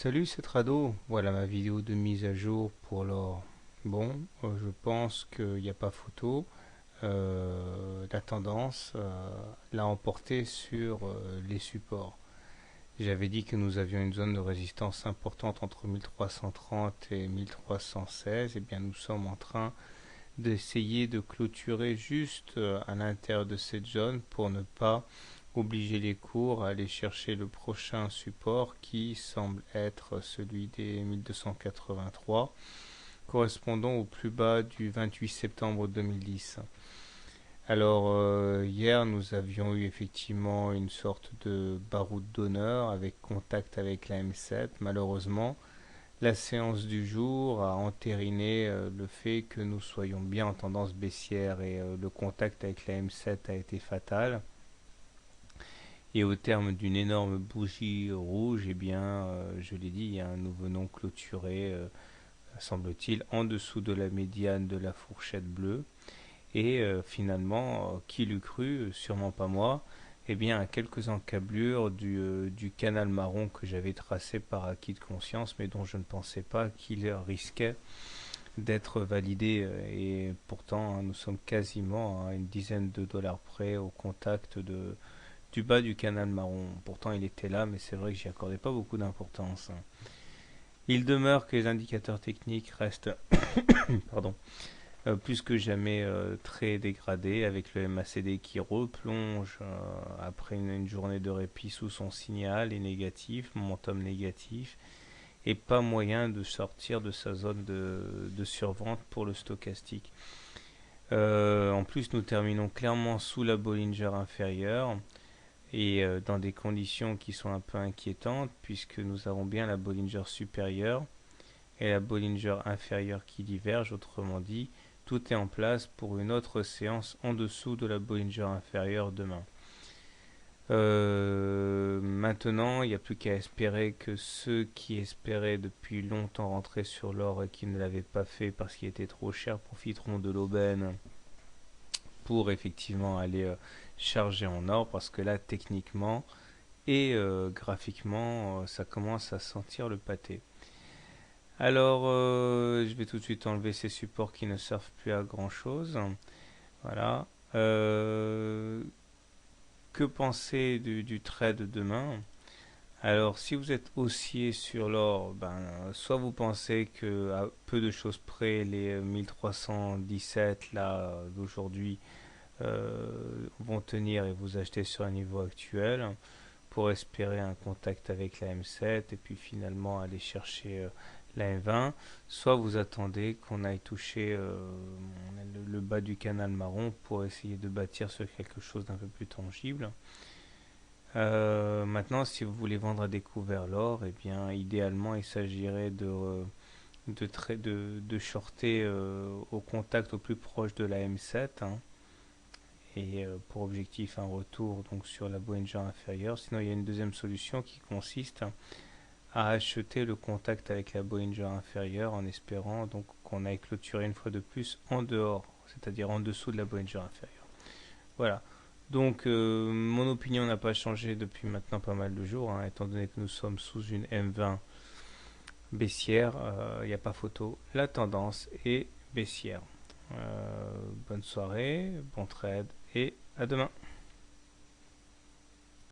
Salut, c'est Trado. Voilà ma vidéo de mise à jour pour l'or. Bon, je pense qu'il n'y a pas photo. La tendance l'a emporté sur les supports. J'avais dit que nous avions une zone de résistance importante entre 1330 et 1316. Et bien, nous sommes en train d'essayer de clôturer juste à l'intérieur de cette zone pour ne pas obliger les cours à aller chercher le prochain support qui semble être celui des 1283 correspondant au plus bas du 28 septembre 2010. Alors hier nous avions eu effectivement une sorte de baroud d'honneur avec contact avec la M7. Malheureusement, la séance du jour a entériné le fait que nous soyons bien en tendance baissière et le contact avec la M7 a été fatal. Et au terme d'une énorme bougie rouge, eh bien, je l'ai dit, nous venons clôturer, semble-t-il, en dessous de la médiane de la fourchette bleue. Et finalement, qui l'eût cru, sûrement pas moi, eh bien, à quelques encablures du canal marron que j'avais tracé par acquis de conscience, mais dont je ne pensais pas qu'il risquait d'être validé. Et pourtant, nous sommes quasiment à une dizaine de dollars près au contact du bas du canal marron. Pourtant, il était là, mais c'est vrai que j'y accordais pas beaucoup d'importance. Il demeure que les indicateurs techniques restent pardon, plus que jamais très dégradés, avec le MACD qui replonge après une journée de répit sous son signal est négatif, momentum négatif, et pas moyen de sortir de sa zone de survente pour le stochastique. En plus, nous terminons clairement sous la Bollinger inférieure et dans des conditions qui sont un peu inquiétantes puisque nous avons bien la Bollinger supérieure et la Bollinger inférieure qui divergent. Autrement dit, tout est en place pour une autre séance en dessous de la Bollinger inférieure demain. Maintenant, il n'y a plus qu'à espérer que ceux qui espéraient depuis longtemps rentrer sur l'or et qui ne l'avaient pas fait parce qu'il était trop cher profiteront de l'aubaine pour effectivement aller charger en or, parce que là techniquement et graphiquement ça commence à sentir le pâté. Alors je vais tout de suite enlever ces supports qui ne servent plus à grand chose. Voilà. Que penser du trade de demain? Alors, si vous êtes haussier sur l'or, soit vous pensez que à peu de choses près, les 1317 là d'aujourd'hui vont tenir et vous acheter sur un niveau actuel pour espérer un contact avec la M7 et puis finalement aller chercher la M20, soit vous attendez qu'on aille toucher le bas du canal marron pour essayer de bâtir sur quelque chose d'un peu plus tangible. Maintenant, si vous voulez vendre à découvert l'or, eh bien, idéalement, il s'agirait de shorter au contact au plus proche de la M7, hein, et pour objectif un retour donc sur la Bollinger inférieure. Sinon, il y a une deuxième solution qui consiste à acheter le contact avec la Bollinger inférieure en espérant donc qu'on aille clôturer une fois de plus en dehors, c'est-à-dire en dessous de la Bollinger inférieure. Voilà. Donc mon opinion n'a pas changé depuis maintenant pas mal de jours, hein, étant donné que nous sommes sous une M20 baissière, il n'y a pas photo, la tendance est baissière. Bonne soirée, bon trade et à demain.